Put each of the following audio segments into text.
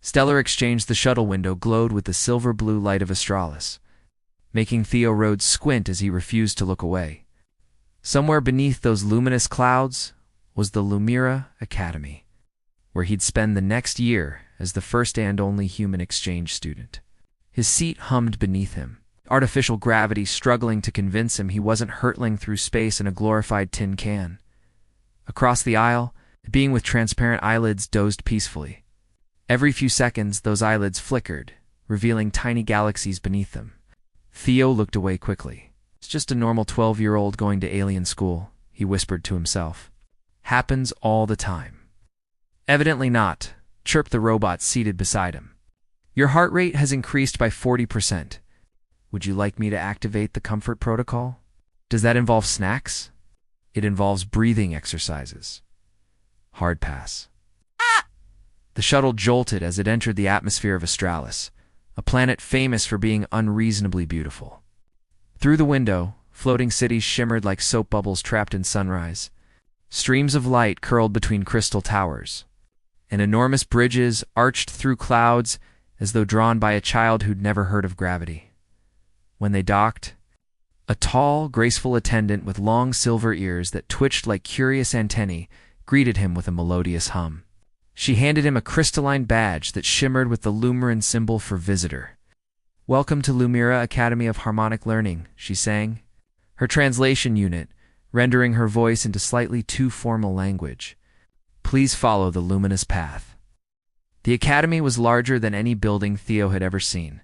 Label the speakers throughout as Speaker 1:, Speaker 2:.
Speaker 1: Stellar Exchange, the shuttle window glowed with the silver-blue light of Australis, making Theo Rhodes squint as he refused to look away. Somewhere beneath those luminous clouds was the Lumira Academy, where he'd spend the next year as the first and only human exchange student. His seat hummed beneath him, artificial gravity struggling to convince him he wasn't hurtling through space in a glorified tin can. Across the aisle, a being with transparent eyelids dozed peacefully. Every few seconds, those eyelids flickered, revealing tiny galaxies beneath them. Theo looked away quickly. "It's just a normal 12-year-old going to alien school," he whispered to himself. "Happens all the time." "Evidently not," chirped the robot seated beside him. "Your heart rate has increased by 40%. Would you like me to activate the comfort protocol? Does that involve snacks?" "It involves breathing exercises." "Hard pass." The shuttle jolted as it entered the atmosphere of Australis, a planet famous for being unreasonably beautiful. Through the window, floating cities shimmered like soap bubbles trapped in sunrise. Streams of light curled between crystal towers, and enormous bridges arched through clouds as though drawn by a child who'd never heard of gravity. When they docked, a tall, graceful attendant with long silver ears that twitched like curious antennae greeted him with a melodious hum. She handed him a crystalline badge that shimmered with the Lumiran symbol for visitor. "Welcome to Lumira Academy of Harmonic Learning," she sang, her translation unit rendering her voice into slightly too formal language. "Please follow the luminous path." The academy was larger than any building Theo had ever seen,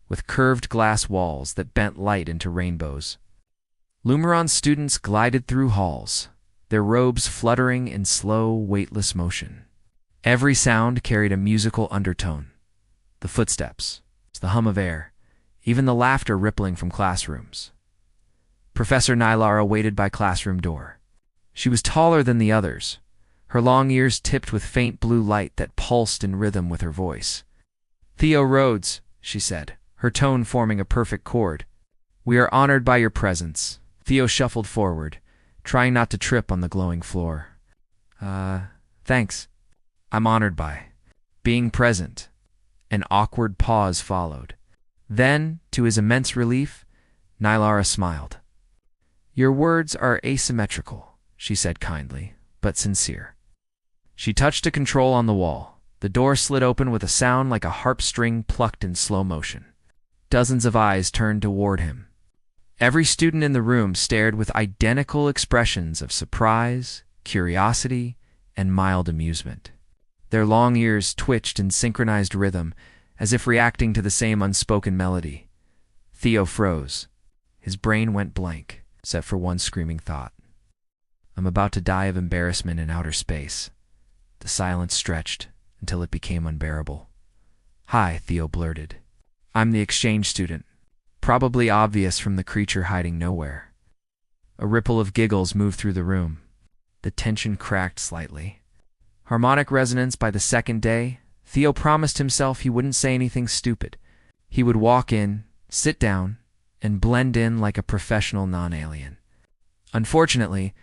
Speaker 1: with curved glass walls that bent light into rainbows. Lumiron students glided through halls, their robes fluttering in slow, weightless motion. Every sound carried a musical undertone. The footsteps, the hum of air, even the laughter rippling from classrooms. Professor Nylara waited by classroom door. She was taller than the others, her long ears tipped with faint blue light that pulsed in rhythm with her voice. "Theo Rhodes," she said, her tone forming a perfect chord. "We are honored by your presence." Theo shuffled forward, trying not to trip on the glowing floor. Thanks. I'm honored by being present." An awkward pause followed. Then, to his immense relief, Nylara smiled. "Your words are asymmetrical," she said kindly, but sincere. She touched a control on the wall. The door slid open with a sound like a harp string plucked in slow motion. Dozens of eyes turned toward him. Every student in the room stared with identical expressions of surprise, curiosity, and mild amusement. Their long ears twitched in synchronized rhythm, as if reacting to the same unspoken melody. Theo froze. His brain went blank, except for one screaming thought. "I'm about to die of embarrassment in outer space." The silence stretched until it became unbearable. "Hi," Theo blurted. "I'm the exchange student." Probably obvious from the creature hiding nowhere. A ripple of giggles moved through the room. The tension cracked slightly. Harmonic resonance by the second day, Theo promised himself he wouldn't say anything stupid. He would walk in, sit down, and blend in like a professional non-alien. Unfortunately,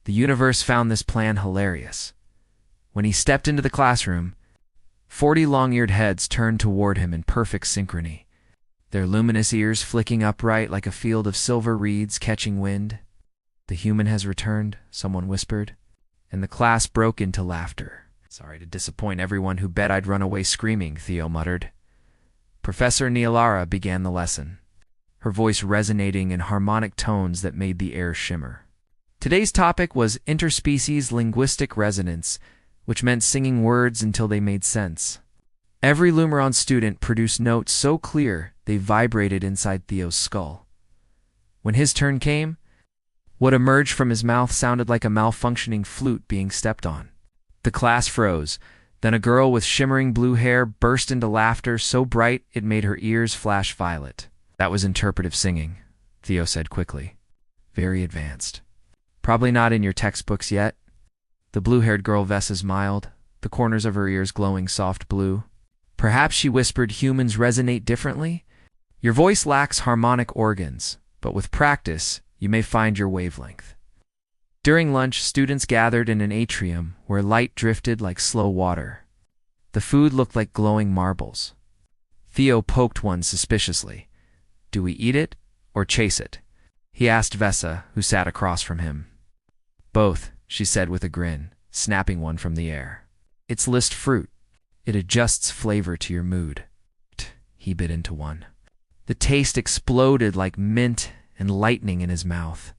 Speaker 1: the universe found this plan hilarious. When he stepped into the classroom, 40 long-eared heads turned toward him in perfect synchrony, their luminous ears flicking upright like a field of silver reeds catching wind. "The human has returned," someone whispered, and the class broke into laughter. "Sorry to disappoint everyone who bet I'd run away screaming," Theo muttered. Professor Nylara began the lesson, her voice resonating in harmonic tones that made the air shimmer. Today's topic was interspecies linguistic resonance, which meant singing words until they made sense. Every Lumiron student produced notes so clear they vibrated inside Theo's skull. When his turn came, what emerged from his mouth sounded like a malfunctioning flute being stepped on. The class froze. Then a girl with shimmering blue hair burst into laughter so bright it made her ears flash violet. "That was interpretive singing," Theo said quickly. "Very advanced. Probably not in your textbooks yet." The blue-haired girl Vessa smiled, the corners of her ears glowing soft blue. "Perhaps," she whispered, "humans resonate differently? Your voice lacks harmonic organs, but with practice, you may find your wavelength." During lunch, students gathered in an atrium where light drifted like slow water. The food looked like glowing marbles. Theo poked one suspiciously. "Do we eat it or chase it?" he asked Vesa, who sat across from him. "Both," she said with a grin, snapping one from the air. "It's list fruit. It adjusts flavor to your mood." He bit into one. The taste exploded like mint and lightning in his mouth.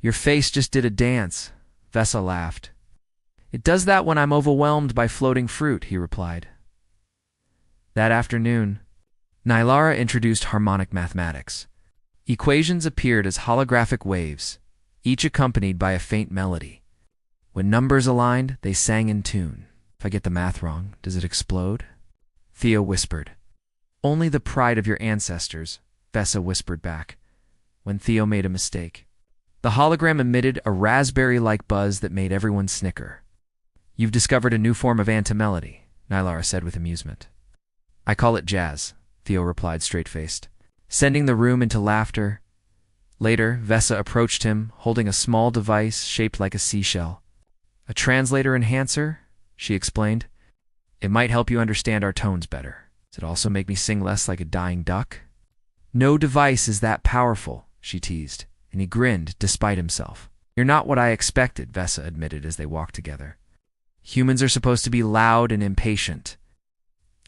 Speaker 1: "Your face just did a dance," Vesa laughed. "It does that when I'm overwhelmed by floating fruit," he replied. That afternoon, Nylara introduced harmonic mathematics. Equations appeared as holographic waves, each accompanied by a faint melody. When numbers aligned, they sang in tune. "If I get the math wrong, does it explode?" Theo whispered. "Only the pride of your ancestors," Vesa whispered back, when Theo made a mistake. The hologram emitted a raspberry-like buzz that made everyone snicker. "You've discovered a new form of antimelody," Nylara said with amusement. "I call it jazz," Theo replied straight-faced, sending the room into laughter. Later, Vesa approached him, holding a small device shaped like a seashell. "A translator enhancer," she explained. "It might help you understand our tones better. Does it also make me sing less like a dying duck?" "No device is that powerful," she teased, and he grinned despite himself. "You're not what I expected," Vesa admitted as they walked together. "Humans are supposed to be loud and impatient."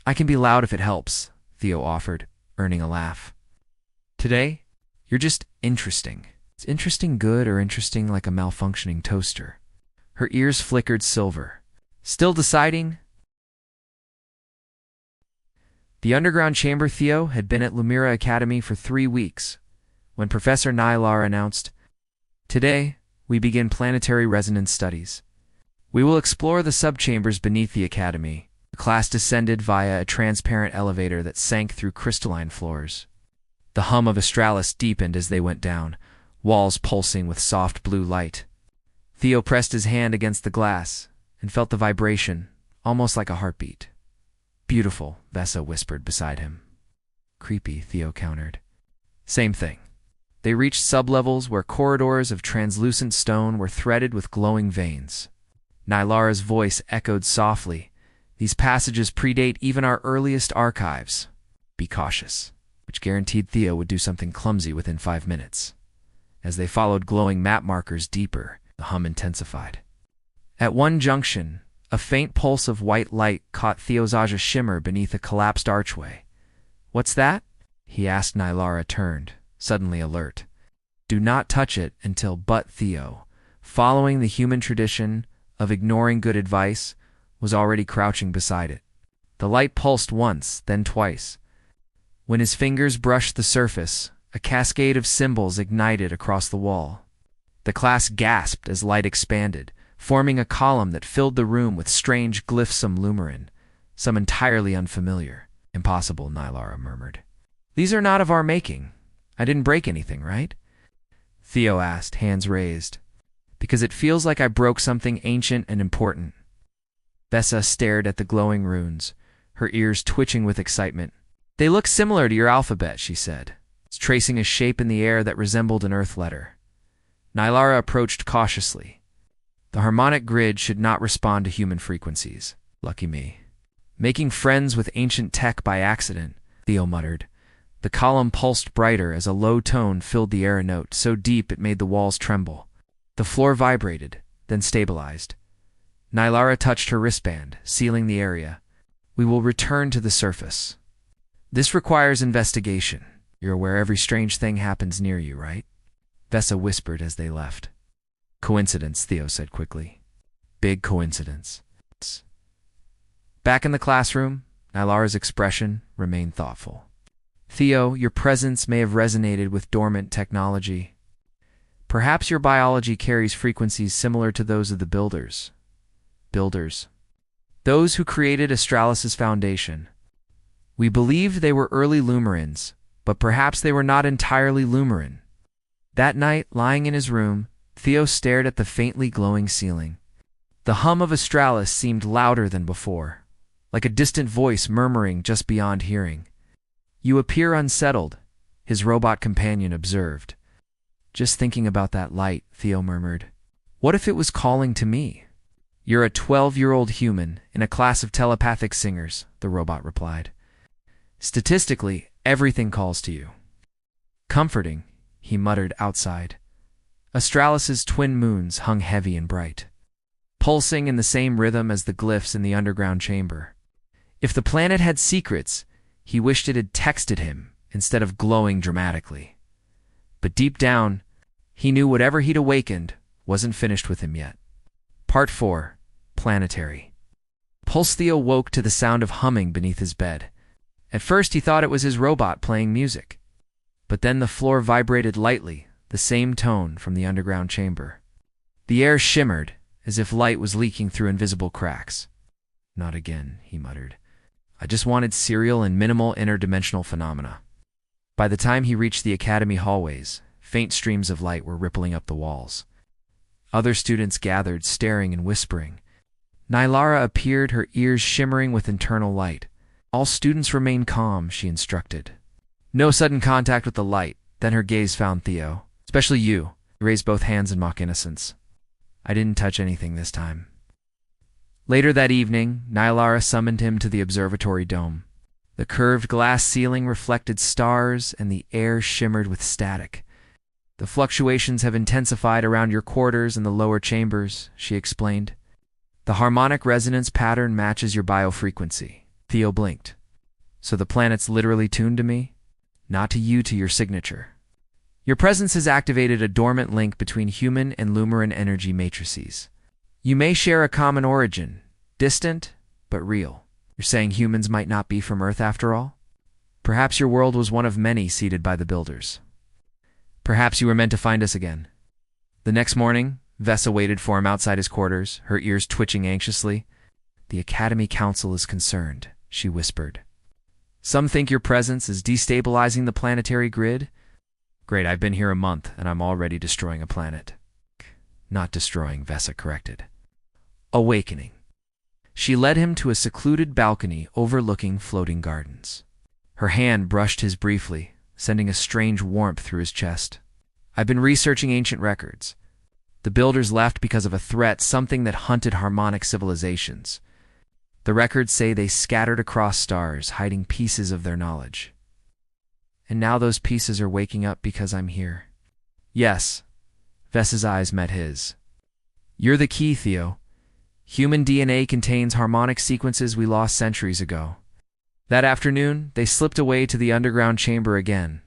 Speaker 1: "I can be loud if it helps," Theo offered, earning a laugh. "Today, you're just interesting." "Is interesting good or interesting like a malfunctioning toaster?" Her ears flickered silver. "Still deciding?" The underground chamber Theo had been at Lumira Academy for 3 weeks when Professor Nylar announced, "Today, we begin planetary resonance studies. We will explore the subchambers beneath the Academy." The class descended via a transparent elevator that sank through crystalline floors. The hum of Astralis deepened as they went down, walls pulsing with soft blue light. Theo pressed his hand against the glass and felt the vibration, almost like a heartbeat. "Beautiful," Vesa whispered beside him. "Creepy," Theo countered. "Same thing." They reached sublevels where corridors of translucent stone were threaded with glowing veins. Nylara's voice echoed softly. "These passages predate even our earliest archives. Be cautious," which guaranteed Theo would do something clumsy within 5 minutes. As they followed glowing map markers deeper, the hum intensified. At one junction, a faint pulse of white light caught Theo's eyes shimmer beneath a collapsed archway. "What's that?" he asked. Nylara turned, suddenly alert. "Do not touch it until but Theo, following the human tradition of ignoring good advice, was already crouching beside it. The light pulsed once, then twice. When his fingers brushed the surface, a cascade of symbols ignited across the wall. The class gasped as light expanded, forming a column that filled the room with strange glyphsome lumerin, some entirely unfamiliar. "Impossible," Nylara murmured. "These are not of our making. I didn't break anything, right?" Theo asked, hands raised. "Because it feels like I broke something ancient and important." Vesa stared at the glowing runes, her ears twitching with excitement. "They look similar to your alphabet," she said. "It's tracing a shape in the air that resembled an earth letter." Nylara approached cautiously. The harmonic grid should not respond to human frequencies. "Lucky me." "Making friends with ancient tech by accident," Theo muttered. The column pulsed brighter as a low tone filled the air, a note so deep it made the walls tremble. The floor vibrated, then stabilized. Nylara touched her wristband, sealing the area. "We will return to the surface. This requires investigation. You're aware every strange thing happens near you, right?" Vesa whispered as they left. "Coincidence," Theo said quickly. "Big coincidence." Back in the classroom, Nylara's expression remained thoughtful. "Theo, your presence may have resonated with dormant technology. Perhaps your biology carries frequencies similar to those of the builders. Those who created Astralis's foundation. We believed they were early Lumerans, but perhaps they were not entirely Lumeran." That night, lying in his room, Theo stared at the faintly glowing ceiling. The hum of Astralis seemed louder than before, like a distant voice murmuring just beyond hearing. "You appear unsettled," his robot companion observed. "Just thinking about that light," Theo murmured. "What if it was calling to me?" You're a 12-year-old human in a class of telepathic singers, the robot replied. Statistically, everything calls to you. Comforting, he muttered outside. Astralis's twin moons hung heavy and bright, pulsing in the same rhythm as the glyphs in the underground chamber. If the planet had secrets, he wished it had texted him instead of glowing dramatically. But deep down, he knew whatever he'd awakened wasn't finished with him yet. Part 4. Planetary. Pulse Theo woke to the sound of humming beneath his bed. At first he thought it was his robot playing music. But then the floor vibrated lightly, the same tone from the underground chamber. The air shimmered, as if light was leaking through invisible cracks. Not again, he muttered. I just wanted serial and minimal interdimensional phenomena. By the time he reached the academy hallways, faint streams of light were rippling up the walls. Other students gathered, staring and whispering. Nylara appeared, her ears shimmering with internal light. All students remain calm, she instructed. No sudden contact with the light. Then her gaze found Theo. Especially you. He raised both hands in mock innocence. I didn't touch anything this time. Later that evening, Nylara summoned him to the observatory dome. The curved glass ceiling reflected stars, and the air shimmered with static. The fluctuations have intensified around your quarters and the lower chambers, she explained. The harmonic resonance pattern matches your biofrequency. Theo blinked. So the planet's literally tuned to me? Not to you, to your signature. Your presence has activated a dormant link between human and Lumeran energy matrices. You may share a common origin, distant, but real. You're saying humans might not be from Earth after all? Perhaps your world was one of many seeded by the builders. Perhaps you were meant to find us again. The next morning, Vesa waited for him outside his quarters, her ears twitching anxiously. The Academy Council is concerned, she whispered. Some think your presence is destabilizing the planetary grid. Great, I've been here a month, and I'm already destroying a planet. Not destroying, Vesa corrected. Awakening. She led him to a secluded balcony overlooking floating gardens. Her hand brushed his briefly, sending a strange warmth through his chest. I've been researching ancient records. The builders left because of a threat, something that hunted harmonic civilizations. The records say they scattered across stars, hiding pieces of their knowledge. And now those pieces are waking up because I'm here. Yes. Vesa's eyes met his. You're the key, Theo. Human DNA contains harmonic sequences we lost centuries ago. That afternoon, they slipped away to the underground chamber again.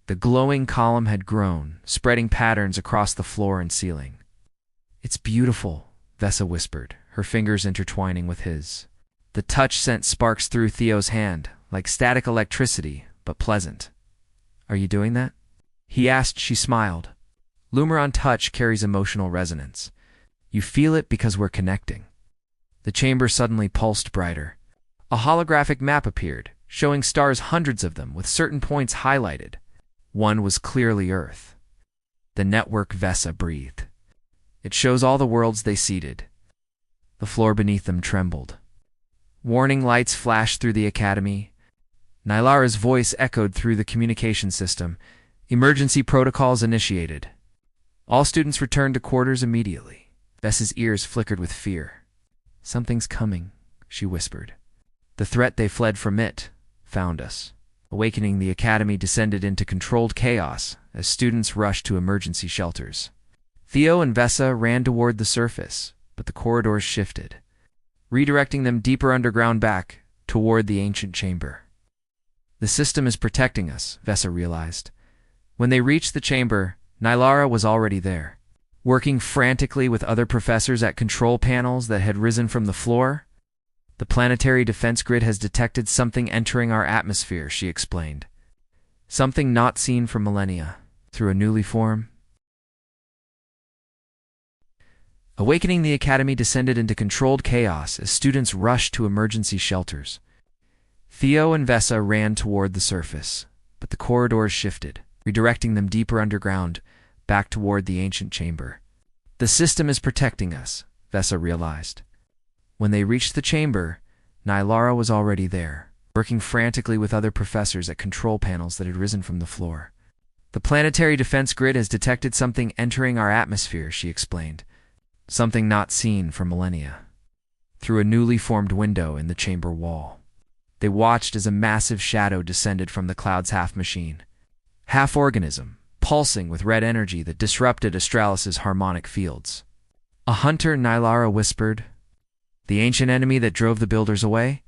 Speaker 1: The glowing column had grown, spreading patterns across the floor and ceiling. It's beautiful, Vesa whispered, her fingers intertwining with his. The touch sent sparks through Theo's hand, like static electricity, but pleasant. Are you doing that? He asked. She smiled. Lumeran touch carries emotional resonance. You feel it because we're connecting. The chamber suddenly pulsed brighter. A holographic map appeared, showing stars, hundreds of them, with certain points highlighted. One was clearly Earth. The network, Vesa breathed. It shows all the worlds they seeded. The floor beneath them trembled. Warning lights flashed through the academy. Nylara's voice echoed through the communication system. Emergency protocols initiated. All students returned to quarters immediately. Vesa's ears flickered with fear. Something's coming, she whispered. The threat they fled from it found us. Awakening, the academy descended into controlled chaos as students rushed to emergency shelters. Theo and Vesa ran toward the surface, but the corridors shifted, redirecting them deeper underground back toward the ancient chamber. The system is protecting us, Vesa realized. When they reached the chamber, Nylara was already there, working frantically with other professors at control panels that had risen from the floor. The planetary defense grid has detected something entering our atmosphere, she explained. Something not seen for millennia, through a newly formed. Awakening, the academy descended into controlled chaos as students rushed to emergency shelters. Theo and Vesa ran toward the surface, but the corridors shifted, redirecting them deeper underground, back toward the ancient chamber. The system is protecting us, Vesa realized. When they reached the chamber, Nylara was already there, working frantically with other professors at control panels that had risen from the floor. The planetary defense grid has detected something entering our atmosphere, she explained. Something not seen for millennia. through a newly formed window in the chamber wall. They watched as a massive shadow descended from the cloud's half-machine, half-organism, pulsing with red energy that disrupted Astralis's harmonic fields. "A hunter," Nylara whispered. "The ancient enemy that drove the builders away?"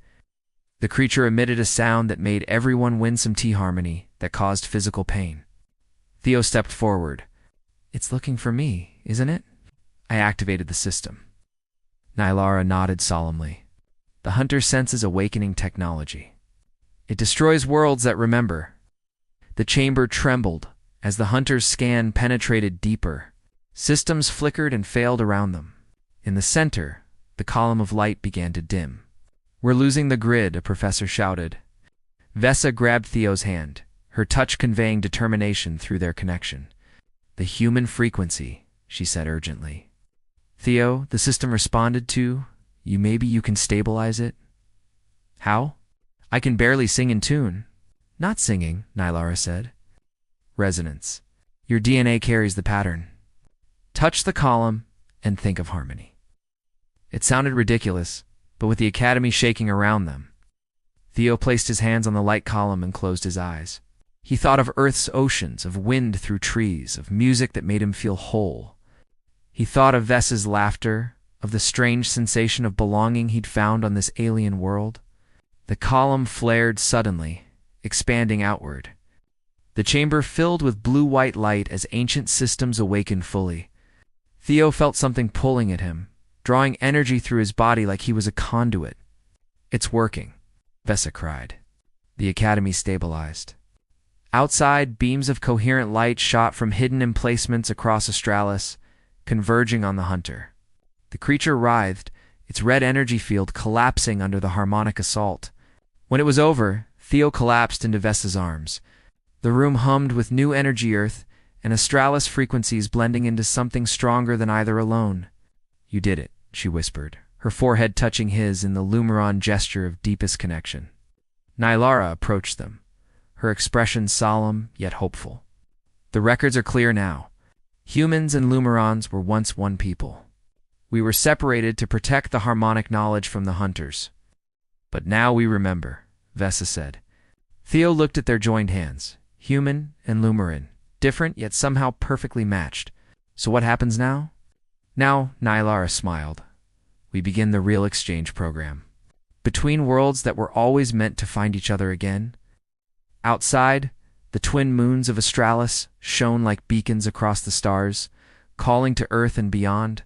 Speaker 1: The creature emitted a sound that made everyone win some T-harmony that caused physical pain. Theo stepped forward. "It's looking for me, isn't it?" "I activated the system." Nylara nodded solemnly. "The hunter senses awakening technology. It destroys worlds that remember." The chamber trembled as the hunter's scan penetrated deeper. Systems flickered and failed around them. In the center, the column of light began to dim. "We're losing the grid," a professor shouted. Vesa grabbed Theo's hand, her touch conveying determination through their connection. "The human frequency," she said urgently. "Theo, the system responded to, maybe you can stabilize it?" "How?" "I can barely sing in tune." "Not singing," Nylara said. "Resonance. Your DNA carries the pattern. Touch the column and think of harmony." It sounded ridiculous, but with the Academy shaking around them, Theo placed his hands on the light column and closed his eyes. He thought of Earth's oceans, of wind through trees, of music that made him feel whole. He thought of Vesa's laughter, of the strange sensation of belonging he'd found on this alien world. The column flared suddenly, expanding outward. The chamber filled with blue-white light as ancient systems awakened fully. Theo felt something pulling at him, drawing energy through his body like he was a conduit. "It's working," Vesa cried. The Academy stabilized. Outside, beams of coherent light shot from hidden emplacements across Astralis, converging on the hunter. The creature writhed, its red energy field collapsing under the harmonic assault. When it was over, Theo collapsed into Vesa's arms. The room hummed with new energy earth and Astralis frequencies blending into something stronger than either alone. "You did it," she whispered, her forehead touching his in the Lumeron gesture of deepest connection. Nylara approached them, her expression solemn yet hopeful. "The records are clear now. Humans and Lumerons were once one people. We were separated to protect the harmonic knowledge from the hunters. But now we remember," Vesa said. Theo looked at their joined hands, human and Lumeran, different yet somehow perfectly matched. "So what happens now?" "Now," Nylara smiled, "we begin the real exchange program. Between worlds that were always meant to find each other again." Outside, the twin moons of Astralis shone like beacons across the stars, calling to Earth and beyond.